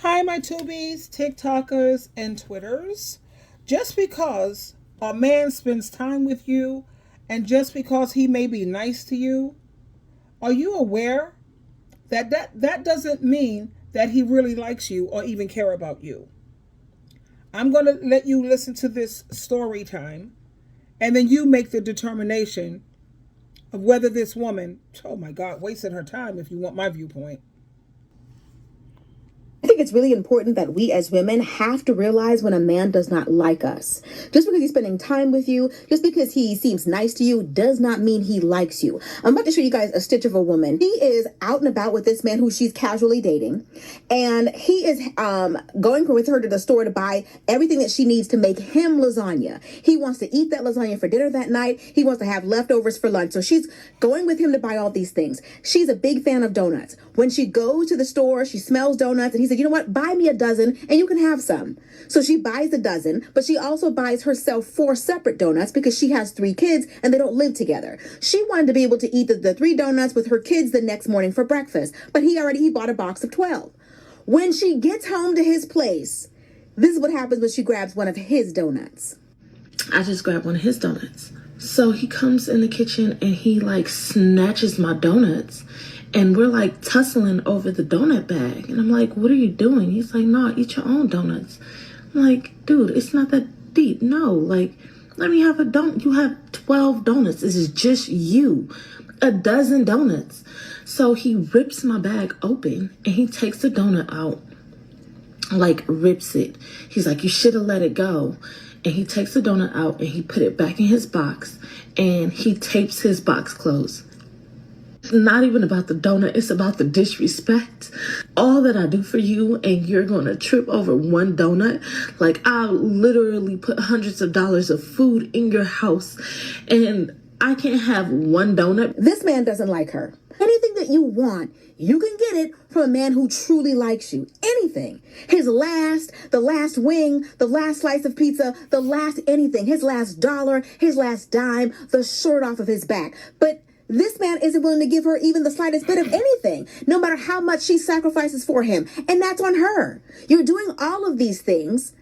Hi, my tubies, TikTokers, and Twitters. Just because a man spends time with you and just because he may be nice to you, are you aware that that doesn't mean that he really likes you or even care about you? I'm going to let you listen to this story time and then you make the determination of whether this woman, oh my God, wasted her time if you want my viewpoint. I think it's really important that we as women have to realize when a man does not like us. Just because he's spending time with you, just because he seems nice to you, does not mean he likes you. I'm about to show you guys a stitch of a woman. She is out and about with this man who she's casually dating, and he is going with her to the store to buy everything that she needs to make him lasagna. He wants to eat that lasagna for dinner that night. He wants to have leftovers for lunch. So she's going with him to buy all these things. She's a big fan of donuts. When she goes to the store, she smells donuts, and he said, you know what, buy me a dozen and you can have some. So she buys a dozen, but she also buys herself 4 separate donuts because she has 3 kids and they don't live together. She wanted to be able to eat the 3 donuts with her kids the next morning for breakfast, but he bought a box of 12. When she gets home to his place, this is what happens when she grabs one of his donuts. I just grabbed one of his donuts. So he comes in the kitchen and he like snatches my donuts. And we're like tussling over the donut bag. And I'm like, what are you doing? He's like, no, eat your own donuts. I'm like, dude, it's not that deep. No, like, let me have a donut. You have 12 donuts. This is just you. A dozen donuts. So he rips my bag open and he takes the donut out, like rips it. He's like, you should have let it go. And he takes the donut out and he put it back in his box and he tapes his box closed. It's not even about the donut. It's about the disrespect. All that I do for you and you're going to trip over one donut. Like, I literally put hundreds of dollars of food in your house and I can't have one donut. This man doesn't like her. Anything that you want, you can get it from a man who truly likes you. Anything. The last wing, the last slice of pizza, the last anything. His last dollar, his last dime, the shirt off of his back. But this man isn't willing to give her even the slightest bit of anything, no matter how much she sacrifices for him. And that's on her. You're doing all of these things,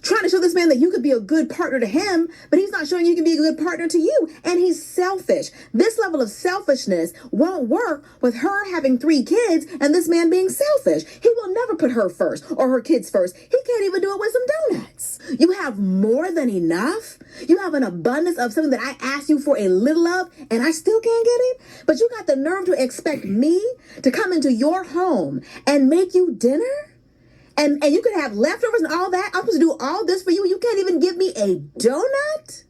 trying to show this man that you could be a good partner to him, but he's not showing you can be a good partner to you. And he's selfish. This level of selfishness won't work with her having 3 kids and this man being selfish. He will never put her first or her kids first. He can't even do it with some donuts. You have more than enough. You have an abundance of something that I asked you for a little of and I still can't get it. But you got the nerve to expect me to come into your home and make you dinner? And you could have leftovers and all that. I'm supposed to do all this for you. You can't even give me a donut?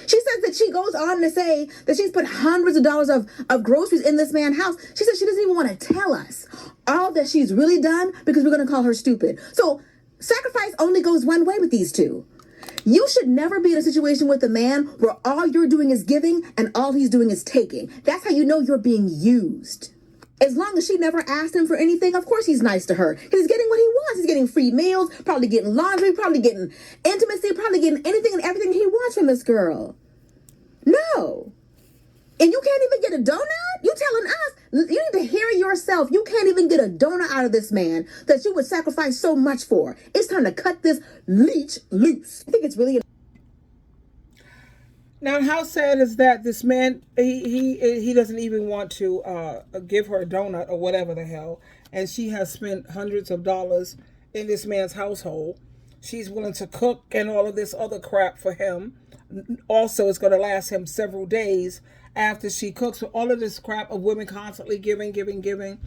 She says that she goes on to say that she's put hundreds of dollars of groceries in this man's house. She says she doesn't even want to tell us all that she's really done because we're going to call her stupid. So sacrifice only goes one way with these two. You should never be in a situation with a man where all you're doing is giving and all he's doing is taking. That's how you know you're being used. As long as she never asked him for anything, of course he's nice to her. He's getting what he wants. He's getting free meals, probably getting laundry, probably getting intimacy, probably getting anything and everything he wants from this girl. No. And you can't even get a donut? You telling us? You need to hear yourself. You can't even get a donut out of this man that you would sacrifice so much for. It's time to cut this leech loose. I think it's really... Now, how sad is that? This man, he doesn't even want to give her a donut or whatever the hell, and she has spent hundreds of dollars in this man's household. She's willing to cook and all of this other crap for him. Also, it's going to last him several days after she cooks. So all of this crap of women constantly giving.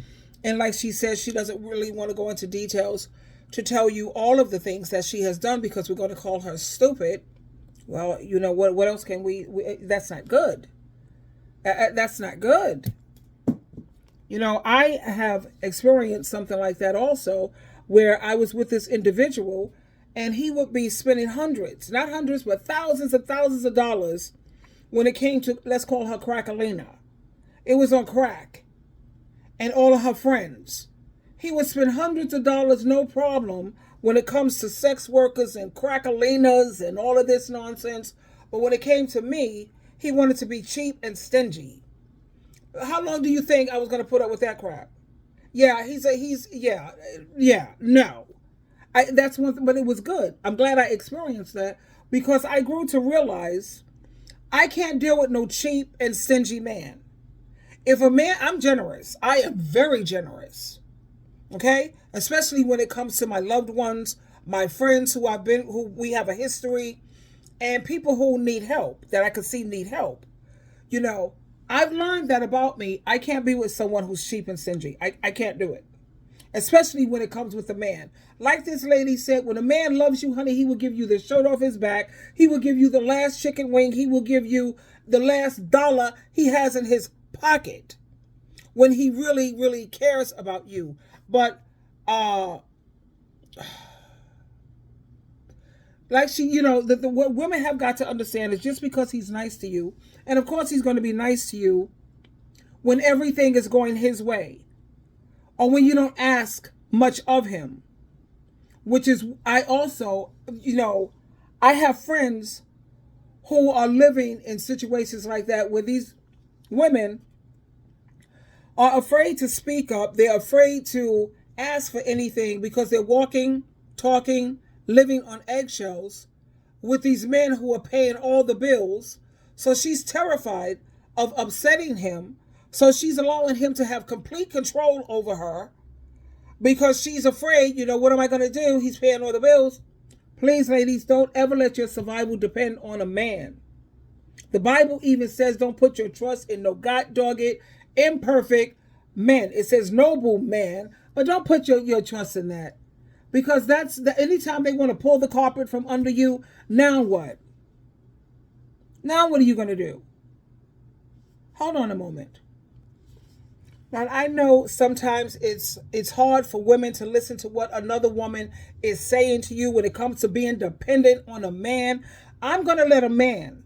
And like she says, she doesn't really want to go into details to tell you all of the things that she has done because we're going to call her stupid. Well, you know, what else can we that's not good. That's not good. You know, I have experienced something like that also, where I was with this individual and he would be spending hundreds, not hundreds, but thousands and thousands of dollars when it came to, let's call her Crackalina. It was on crack. And all of her friends. He would spend hundreds of dollars, no problem, when it comes to sex workers and crackalinas and all of this nonsense. But when it came to me, he wanted to be cheap and stingy. How long do you think I was going to put up with that crap? Yeah, no. That's one thing, but it was good. I'm glad I experienced that because I grew to realize I can't deal with no cheap and stingy man. If a man, I'm generous. I am very generous. Okay? Especially when it comes to my loved ones, my friends who we have a history, and people who need help, that I can see need help. You know, I've learned that about me. I can't be with someone who's cheap and stingy. I can't do it. Especially when it comes with a man. Like this lady said, when a man loves you, honey, he will give you the shirt off his back. He will give you the last chicken wing. He will give you the last dollar he has in his pocket when he really, really cares about you. But, like what women have got to understand is just because he's nice to you, and of course he's going to be nice to you when everything is going his way, or when you don't ask much of him, which is, I also, I have friends who are living in situations like that where these women are afraid to speak up. They're afraid to ask for anything because they're walking, talking, living on eggshells with these men who are paying all the bills. So she's terrified of upsetting him. So she's allowing him to have complete control over her because she's afraid, what am I going to do? He's paying all the bills. Please, ladies, don't ever let your survival depend on a man. The Bible even says don't put your trust in no God-dogged, imperfect men. It says noble man, but don't put your trust in that. Because anytime they want to pull the carpet from under you, now what? Now what are you going to do? Hold on a moment. Now, I know sometimes it's hard for women to listen to what another woman is saying to you when it comes to being dependent on a man. I'm going to let a man,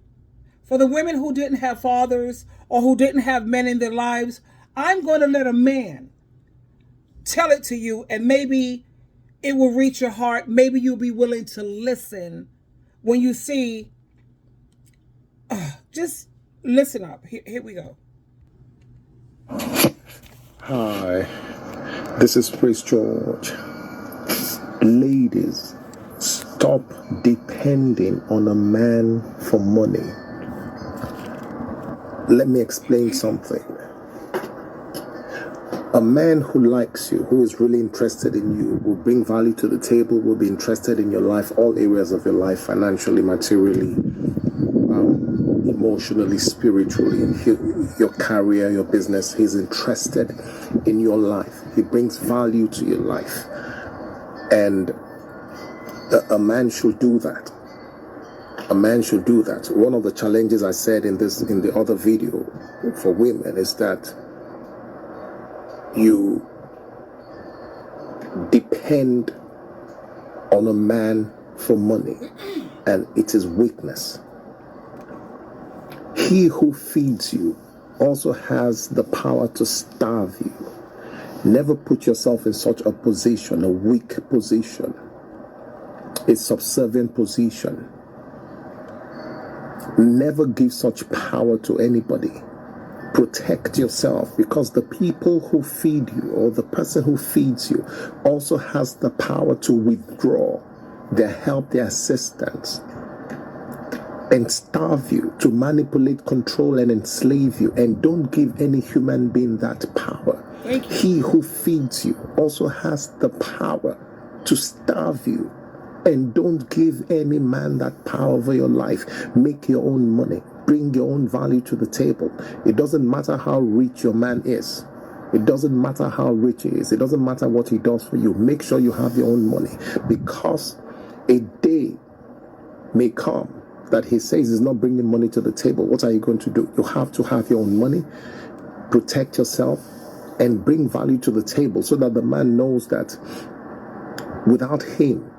for the women who didn't have fathers or who didn't have men in their lives, I'm going to let a man tell it to you, and maybe it will reach your heart. Maybe you'll be willing to listen when you see. Just listen up. Here we go. Hi, this is Praise George. Ladies, stop depending on a man for money. Let me explain something. A man who likes you, who is really interested in you, will bring value to the table, will be interested in your life, all areas of your life, financially, materially, emotionally, spiritually, your career, your business. He's interested in your life. He brings value to your life. And a man should do that. A man should do that. One of the challenges I said in the other video for women is that you depend on a man for money, and it is weakness. He who feeds you also has the power to starve you. Never put yourself in such a position, a weak position, a subservient position. Never give such power to anybody. Protect yourself, because the people who feed you, or the person who feeds you, also has the power to withdraw their help, their assistance, and starve you, to manipulate, control, and enslave you. And don't give any human being that power. He who feeds you also has the power to starve you. And don't give any man that power over your life. Make your own money. Bring your own value to the table. It doesn't matter how rich your man is. It doesn't matter how rich he is. It doesn't matter what he does for you. Make sure you have your own money, because a day may come that he says he's not bringing money to the table. What are you going to do? You have to have your own money, protect yourself, and bring value to the table, so that the man knows that without him,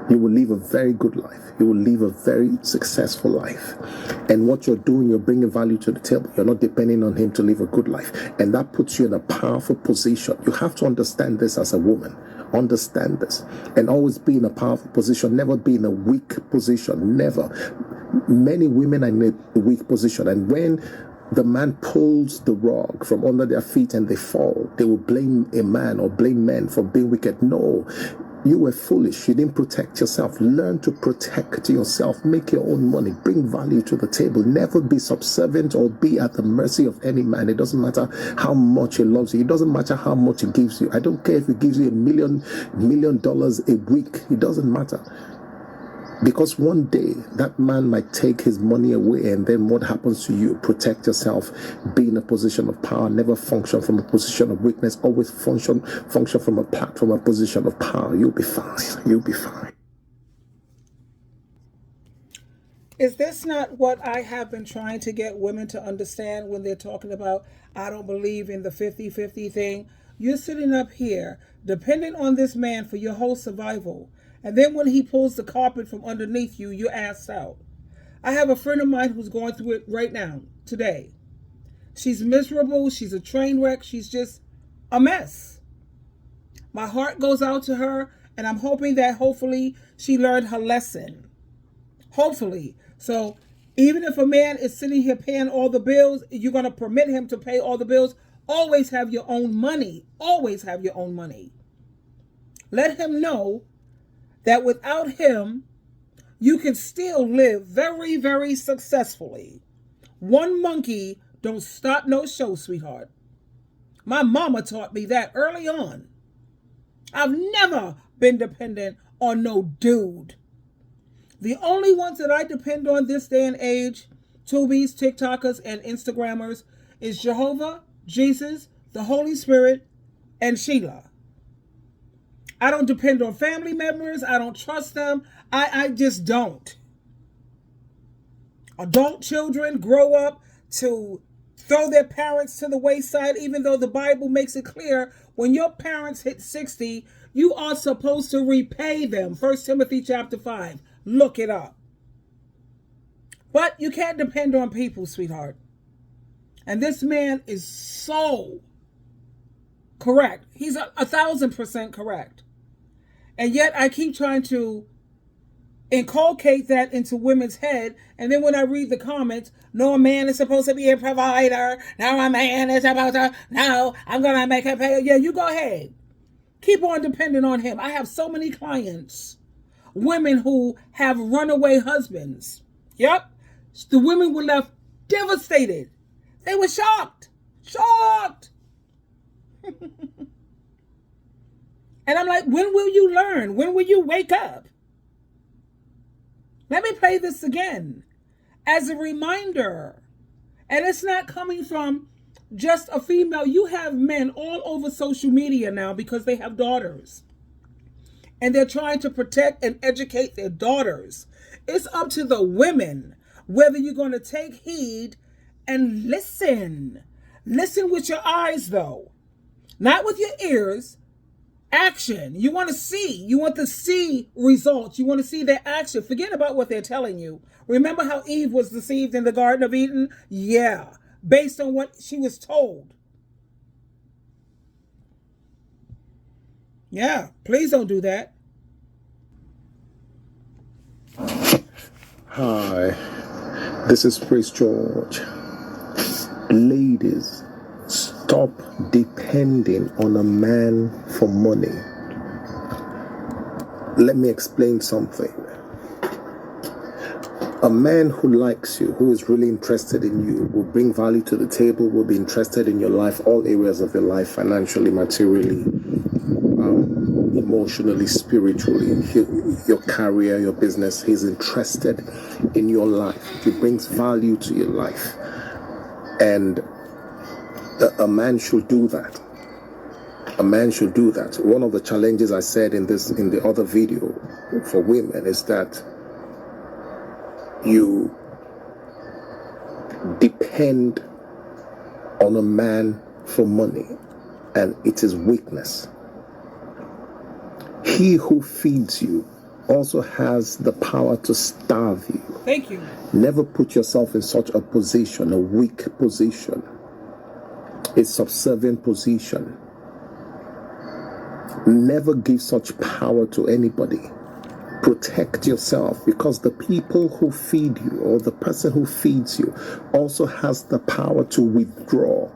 you will live a very good life. You will live a very successful life. And what you're doing, you're bringing value to the table. You're not depending on him to live a good life. And that puts you in a powerful position. You have to understand this as a woman. Understand this. And always be in a powerful position. Never be in a weak position. Never. Many women are in a weak position. And when the man pulls the rug from under their feet and they fall, they will blame a man or blame men for being wicked. No. You were foolish. You didn't protect yourself. Learn to protect yourself. Make your own money. Bring value to the table. Never be subservient or be at the mercy of any man. It doesn't matter how much he loves you. It doesn't matter how much he gives you. I don't care if he gives you $1 million a week. It doesn't matter. Because one day that man might take his money away, and then what happens to you? Protect yourself. Be in a position of power. Never function from a position of weakness. Always function from a platform, a position of power. You'll be fine. You'll be fine. Is this not what I have been trying to get women to understand when they're talking about, I don't believe in the 50-50 thing? You're sitting up here dependent on this man for your whole survival. And then when he pulls the carpet from underneath you, you're asked out. I have a friend of mine who's going through it right now, today. She's miserable. She's a train wreck. She's just a mess. My heart goes out to her, and I'm hoping that hopefully she learned her lesson. Hopefully. So even if a man is sitting here paying all the bills, you're going to permit him to pay all the bills. Always have your own money. Always have your own money. Let him know that without him, you can still live very, very successfully. One monkey don't stop no show, sweetheart. My mama taught me that early on. I've never been dependent on no dude. The only ones that I depend on this day and age, Tubies, TikTokers, and Instagrammers, is Jehovah, Jesus, the Holy Spirit, and Sheila. I don't depend on family members. I don't trust them. I just don't. Adult children grow up to throw their parents to the wayside, even though the Bible makes it clear when your parents hit 60, you are supposed to repay them. 1 Timothy chapter 5. Look it up. But you can't depend on people, sweetheart. And this man is so correct. He's 1,000% correct. And yet I keep trying to inculcate that into women's head. And then when I read the comments, no, a man is supposed to be a provider. No, a man is supposed to, no, I'm going to make him pay. Yeah, you go ahead. Keep on depending on him. I have so many clients, women who have runaway husbands. Yep. The women were left devastated. They were shocked. Shocked. And I'm like, when will you learn? When will you wake up? Let me play this again as a reminder. And it's not coming from just a female. You have men all over social media now because they have daughters. And they're trying to protect and educate their daughters. It's up to the women whether you're going to take heed and listen. Listen with your eyes, though. Not with your ears. Action. You want to see. You want to see results. You want to see their action. Forget about what they're telling you. Remember how Eve was deceived in the Garden of Eden? Yeah. Based on what she was told. Yeah. Please don't do that. Hi. This is Priest George. Ladies, stop depending on a man for money. Let me explain something. A man who likes you, who is really interested in you, will bring value to the table, will be interested in your life, all areas of your life, financially, materially, emotionally, spiritually, your career, your business. He's interested in your life. He brings value to your life. And a man should do that. A man should do that. One of the challenges I said in the other video for women is that you depend on a man for money, and it is weakness. He who feeds you also has the power to starve you. Thank you. Never put yourself in such a position, a weak position, a subservient position. Never give such power to anybody. Protect yourself, because the people who feed you, or the person who feeds you, also has the power to withdraw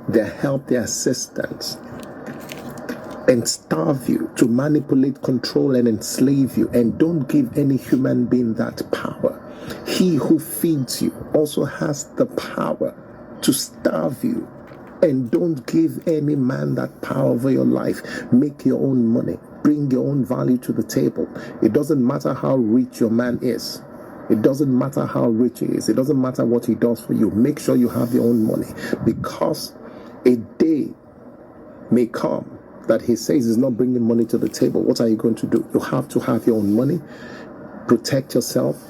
their help, their assistance. and starve you, to manipulate, control, and enslave you. And don't give any human being that power. He who feeds you also has the power to starve you. And don't give any man that power over your life. Make your own money. Bring your own value to the table. It doesn't matter how rich your man is. It doesn't matter how rich he is. It doesn't matter what he does for you. Make sure you have your own money, because a day may come that he says he's not bringing money to the table. What are you going to do? You have to have your own money, protect yourself,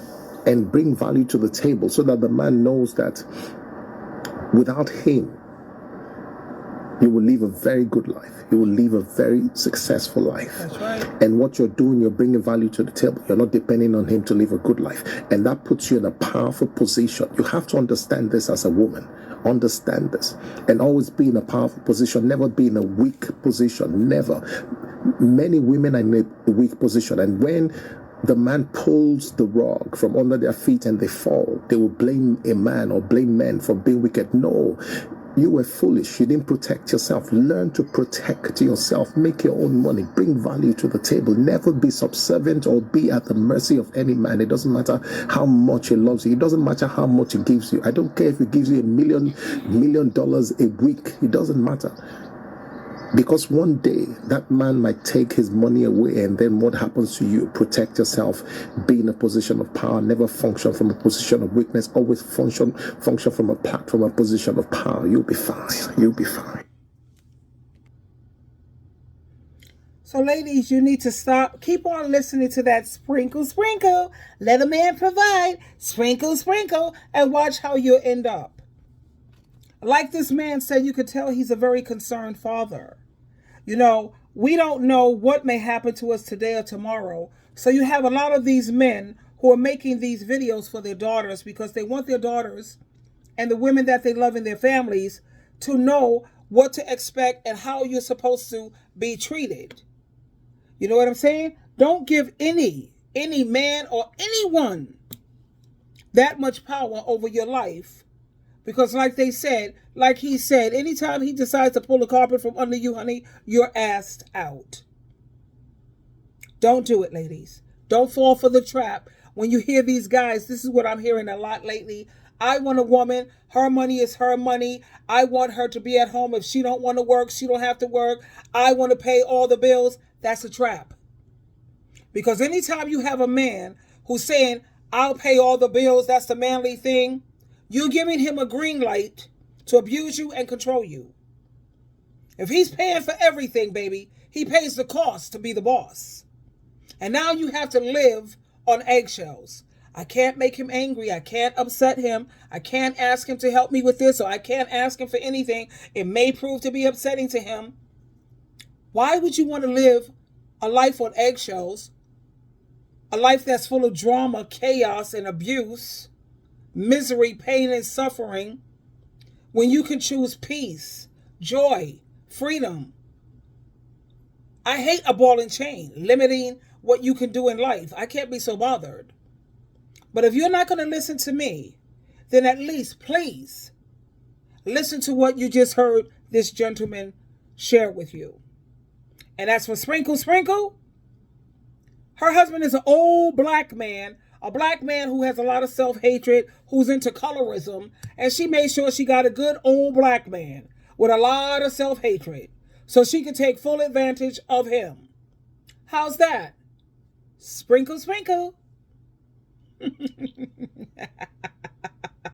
and bring value to the table, so that the man knows that without him, you will live a very good life. You will live a very successful life. That's right. And what you're doing, you're bringing value to the table. You're not depending on him to live a good life. And that puts you in a powerful position. You have to understand this as a woman. Understand this. And always be in a powerful position. Never be in a weak position. Never. Many women are in a weak position. And when the man pulls the rug from under their feet and they fall, they will blame a man or blame men for being wicked. No. You were foolish. You didn't protect yourself. Learn to protect yourself. Make your own money. Bring value to the table. Never be subservient or be at the mercy of any man. It doesn't matter how much he loves you. It doesn't matter how much he gives you. I don't care if he gives you $1 million a week. It doesn't matter. Because one day that man might take his money away, and then what happens to you? Protect yourself. Be in a position of power. Never function from a position of weakness. Always function from a platform, a position of power. You'll be fine. You'll be fine. So, ladies, you need to stop. Keep on listening to that sprinkle, sprinkle. Let a man provide. Sprinkle, sprinkle. And watch how you'll end up. Like this man said, you could tell he's a very concerned father. You know, we don't know what may happen to us today or tomorrow. So you have a lot of these men who are making these videos for their daughters because they want their daughters and the women that they love in their families to know what to expect and how you're supposed to be treated. You know what I'm saying? Don't give any man or anyone that much power over your life. Because like he said, anytime he decides to pull the carpet from under you, honey, you're asked out. Don't do it, ladies. Don't fall for the trap. When you hear these guys, this is what I'm hearing a lot lately. I want a woman. Her money is her money. I want her to be at home. If she don't want to work, she don't have to work. I want to pay all the bills. That's a trap. Because anytime you have a man who's saying, I'll pay all the bills, that's the manly thing, you're giving him a green light to abuse you and control you. If he's paying for everything, baby, he pays the cost to be the boss. And now you have to live on eggshells. I can't make him angry. I can't upset him. I can't ask him to help me with this, or I can't ask him for anything. It may prove to be upsetting to him. Why would you want to live a life on eggshells? A life that's full of drama, chaos, and abuse, misery, pain, and suffering, when you can choose peace, joy, freedom. I hate a ball and chain, limiting what you can do in life. I can't be so bothered. But if you're not going to listen to me, then at least, please, listen to what you just heard this gentleman share with you. And as for Sprinkle Sprinkle, her husband is an old black man, a black man who has a lot of self-hatred, who's into colorism, and she made sure she got a good old black man with a lot of self-hatred so she can take full advantage of him. How's that? Sprinkle, sprinkle.